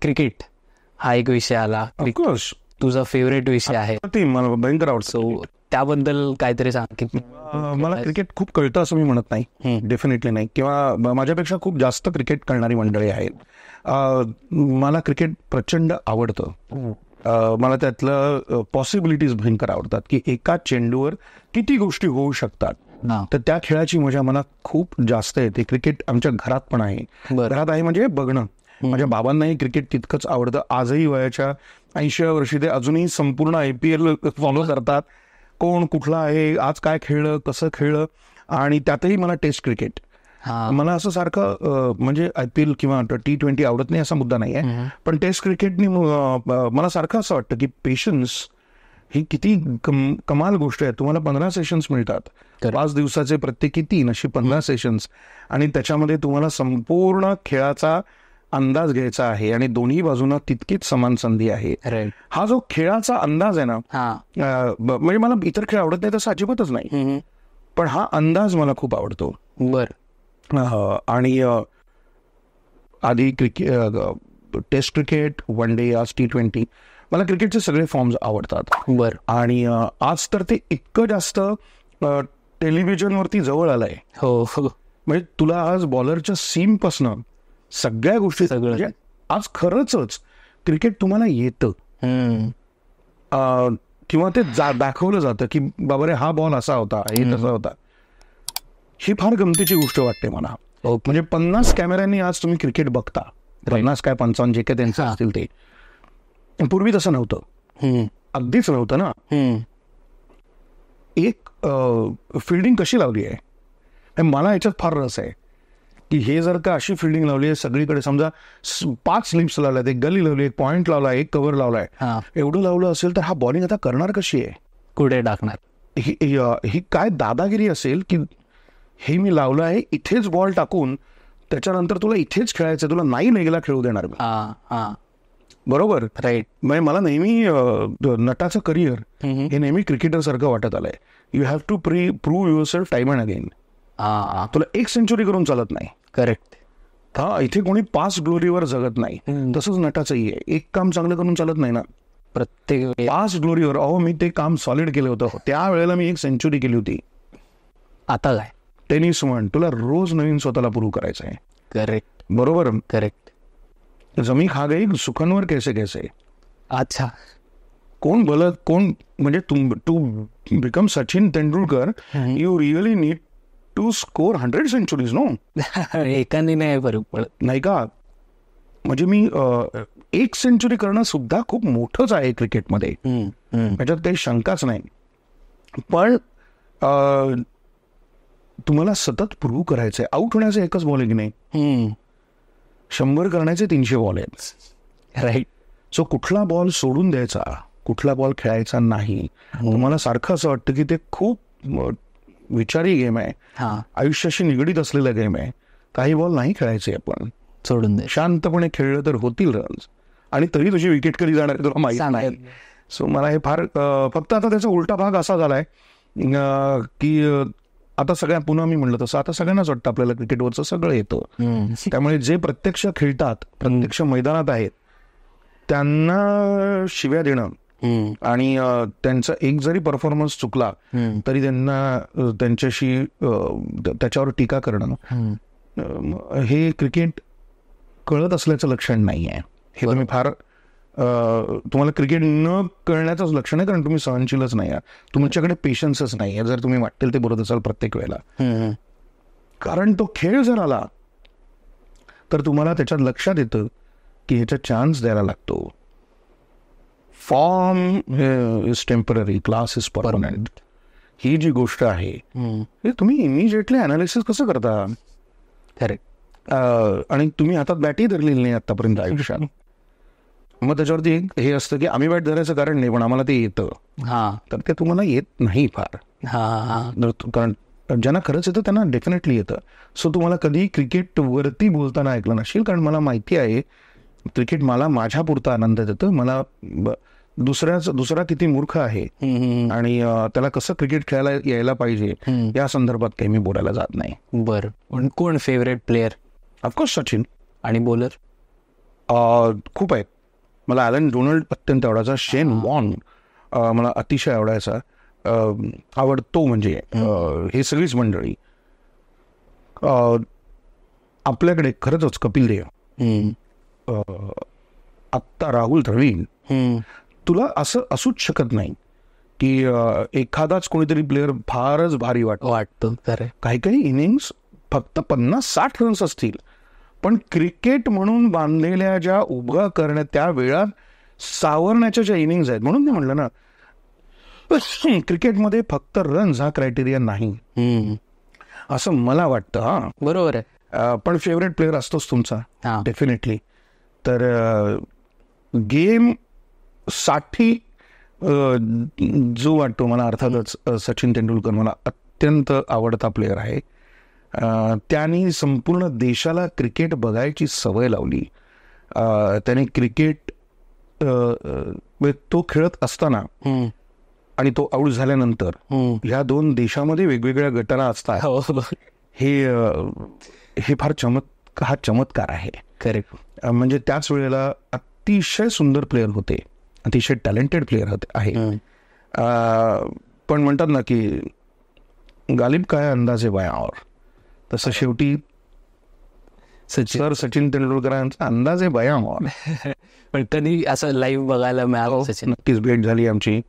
Cricket हा एक विषय आला. ऑफकोर्स तुझा फेवरेट विषय आहे, ते मला भयंकर आवडतं. सो त्याबद्दल काहीतरी सांग की मला क्रिकेट खूप कळतं असं मी म्हणत नाही, डेफिनेटली नाही, किंवा माझ्यापेक्षा खूप जास्त क्रिकेट कळणारी मंडळी आहेत. मला क्रिकेट प्रचंड आवडतं. मला त्यातलं पॉसिबिलिटीज भयंकर आवडतात की एका चेंडूवर किती गोष्टी होऊ शकतात. तर त्या खेळाची मजा मला खूप जास्त येते. क्रिकेट आमच्या घरात पण आहे. घरात आहे म्हणजे बघणं. माझ्या बाबांनाही क्रिकेट तितकंच आवडतं. आजही वयाच्या 80व्या वर्षी ते अजूनही संपूर्ण IPL फॉलो करतात. कोण कुठला आहे, आज काय खेळलं, कसं खेळलं. आणि त्यातही मला टेस्ट क्रिकेट, मला असं सारखं म्हणजे IPL किंवा T20 आवडत नाही असा मुद्दा नाही आहे, पण टेस्ट क्रिकेटनी मला सारखं असं वाटतं की पेशन्स ही किती कमाल गोष्ट आहे. तुम्हाला 15 सेशन्स मिळतात, 5 दिवसाचे प्रत्येकी 3 अशी 15 सेशन्स, आणि त्याच्यामध्ये तुम्हाला संपूर्ण खेळाचा अंदाज घ्यायचा आहे आणि दोन्ही बाजूंना तितकीच समान संधी आहे. हा जो खेळाचा अंदाज आहे ना, म्हणजे मला इतर खेळ आवडत नाही तसं अजिबातच नाही, पण हा अंदाज मला खूप आवडतो. आणि आधी टेस्ट क्रिकेट, वन डे, आज T20, मला क्रिकेटचे सगळे फॉर्म्स आवडतात. आणि आज तर ते इतकं जास्त टेलिव्हिजनवरती जवळ आलंय. म्हणजे तुला आज बॉलरच्या सीमपासनं सगळ्या गोष्टी, म्हणजे आज खरंच क्रिकेट तुम्हाला येतं, किंवा ते दाखवलं जातं की बाबा रे हा बॉल असा होता, हे तसा होता. ही फार गमतीची गोष्ट वाटते मला. म्हणजे 50 कॅमेऱ्यांनी आज तुम्ही क्रिकेट बघता, 50 काय 55 जे काय त्यांचं असतील ते. पूर्वी तसं नव्हतं, अगदीच नव्हतं ना. एक फिल्डिंग कशी लावली आहे, मला याच्यात फार रस आहे की हे जर का अशी फिल्डिंग लावली आहे सगळीकडे, समजा 5 स्लिप्स लावल्यात, एक गली लावली, एक पॉइंट लावला, एक कव्हर लावलाय, एवढं लावलं असेल तर हा बॉलिंग आता करणार कशी आहे, कुठे टाकणार, ही काय दादागिरी असेल की हे मी लावलं आहे, इथेच बॉल टाकून त्याच्यानंतर तुला इथेच खेळायचं, तुला नाही लेगला खेळू देणार मी. बरोबर, राईट. म्हणजे मला नेहमी नटाचं करिअर हे नेहमी क्रिकेटर सारखं वाटत आलंय. You have to prove yourself time and again. तुला 1 सेंचुरी करून चालत नाही. करेक्ट. इथे कोणी पास ग्लोरीवर जगत नाही, तसंच नटाचंही आहे. एक काम चांगलं करून चालत नाही ना, प्रत्येक पास ग्लोरीवर. मी ते काम सॉलिड केलं होतं, त्यावेळेला मी 1 सेंचुरी केली होती. आता काय टेनिस म्हण, तुला रोज नवीन स्वतःला प्रूव्ह करायचं आहे. करेक्ट, बरोबर, करेक्ट. जमी खा गई सुखनवर कैसे कैसे. अच्छा, कोण बोलत कोण, म्हणजे to become Sachin Tendulkar you really need to score 100 centuries. No, एकाने नाही फरक पडत, नाही का. म्हणजे मी 1 सेंचुरी करणं सुद्धा खूप मोठंच आहे क्रिकेटमध्ये, त्याच्यात काही शंकाच नाही. पण तुम्हाला सतत प्रूव्ह करायचंय. आउट होण्याचं एकच बॉलिंग नाही, 100 करण्याचे 300 बॉल आहेत. राईट. सो कुठला बॉल सोडून द्यायचा, कुठला बॉल खेळायचा नाही. तुम्हाला सारखं असं वाटतं की ते खूप विचारी गेम आहे, आयुष्याशी निगडीत असलेला गेम आहे. काही बॉल नाही खेळायचे, आपण सोडून दे. शांतपणे खेळलं तर होतील रन्स, आणि तरी तुझी विकेट कधी जाणार तुला माहित नाही. सो मला हे फार, फक्त आता त्याचा उलटा भाग असा झालाय की आता पुन्हा मी म्हणलं तसं आता सगळ्यांनाच वाटतं आपल्याला क्रिकेटवरचं सगळं येतं. त्यामुळे जे प्रत्यक्ष खेळतात, प्रत्यक्ष मैदानात आहेत, त्यांना शिव्या देणं आणि त्यांचा एक जरी परफॉर्मन्स चुकला तरी त्यांना त्यांच्याशी त्याच्यावर टीका करणं, हे क्रिकेट कळत असल्याचं लक्षण नाही आहे. हे तुम्ही फार, तुम्हाला क्रिकेट न कळण्याचंच लक्षण आहे, कारण तुम्ही सहनशीलच नाही आहे, तुमच्याकडे पेशन्सच नाही आहे, जर तुम्ही वाटेल ते बोलत असाल प्रत्येक वेळेला. कारण तो खेळ जर आला तर तुम्हाला त्याच्यात लक्षात येतं की ह्याचा चान्स द्यायला लागतो. Form is temporary, class is permanent. ही जी गोष्ट आहे हे तुम्ही इमिजिएटली अनालिसिस कसं करता. करेक्ट. आणि तुम्ही हातात बॅटही धरलेली नाही आतापर्यंत आयुष्यात. मग त्याच्यावरती हे असतं की आम्ही बॅट धरायचं कारण नाही, पण आम्हाला ते येतं. तर ते तुम्हाला येत नाही फार. कारण ज्यांना खरंच येतं त्यांना डेफिनेटली येतं. सो तुम्हाला कधी क्रिकेटवरती बोलताना ऐकलं नसेल, कारण मला माहिती आहे क्रिकेट मला माझ्या पुरता आनंद देतं. मला दुसरा किती मूर्ख आहे आणि त्याला कसं क्रिकेट खेळायला यायला पाहिजे या संदर्भात काही मी बोलायला जात नाही. बरं, पण कोण फेवरेट प्लेयर? ऑफकोर्स सचिन. आणि बॉलर? खूप आहेत. मला ॲलन डोनाल्ड अत्यंत आवडायचा. शेन वॉन मला अतिशय आवडायचा. आवडतो म्हणजे हे सगळीच मंडळी. आपल्याकडे खरंच कपिल देव, आत्ता राहुल द्रविड. तुला असं असूच शकत नाही की एखादाच कोणीतरी प्लेअर फारच भारी वाटतो. काही काही इनिंग्स फक्त 50-60 रन्स असतील, पण क्रिकेट म्हणून बांधलेल्या ज्या उभ्या करण्यात त्या वेळात सावरण्याच्या ज्या इनिंग्स आहेत, म्हणून मी म्हणलं ना क्रिकेटमध्ये फक्त रन्स हा क्रायटेरिया नाही असं मला वाटतं. हा बरोबर आहे. पण फेवरेट प्लेअर असतोच तुमचा डेफिनेटली. तर गेम साठी जो वाटतो मला, अर्थातच सचिन तेंडुलकर मला अत्यंत आवडता प्लेअर आहे. त्यांनी संपूर्ण देशाला क्रिकेट बघायची सवय लावली. त्याने क्रिकेट तो खेळत असताना आणि तो आऊट झाल्यानंतर ह्या दोन देशामध्ये वेगवेगळ्या घटना असतात. हे फार हा चमत्कार आहे. करेक्ट. म्हणजे त्याच वेळेला अतिशय सुंदर प्लेअर होते, अतिशय टॅलेंटेड प्लेअर आहे. पण म्हणतात ना की गालिब काय अंदाजे बयावर, तसं शेवटी सचिन तेंडुलकरांचा अंदाजे बयावर. पण कधी असं लाईव्ह बघायला मिळालं सचिन? नक्कीच भेट झाली आमची.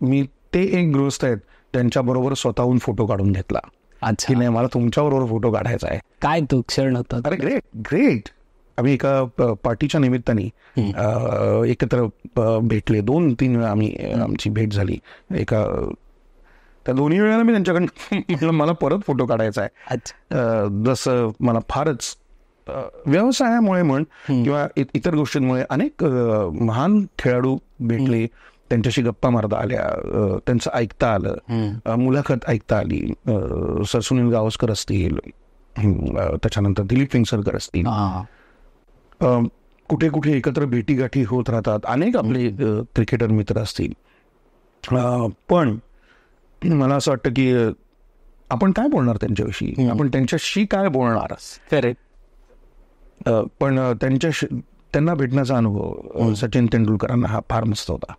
मी ते एक गृहस्थ आहेत त्यांच्याबरोबर स्वतःहून फोटो काढून घेतला. अच्छा. की नाही, मला तुमच्याबरोबर फोटो काढायचा आहे. काय तो क्षण होता? अरे ग्रेट. आम्ही एका पार्टीच्या निमित्ताने एकत्र भेटले. 2-3 वेळा आमची भेट झाली. त्या दोन्ही वेळेला मी त्यांच्याकडनं मला परत फोटो काढायचा आहे. जसं मला फारच व्यवसायामुळे म्हण किंवा इतर गोष्टींमुळे अनेक महान खेळाडू भेटले, त्यांच्याशी गप्पा मारता आल्या, त्यांचं ऐकता आलं, मुलाखत ऐकता आली. सर सुनील गावस्कर असतील, त्याच्यानंतर दिलीप वेंगसरकर असतील, कुठे कुठे एकत्र भेटीगाठी होत राहतात. अनेक आपले क्रिकेटर मित्र असतील. पण मला असं वाटतं की आपण काय बोलणार त्यांच्याविषयी, आपण त्यांच्याशी काय बोलणार. पण त्यांना भेटण्याचा अनुभव सचिन तेंडुलकरांना हा फार मस्त होता.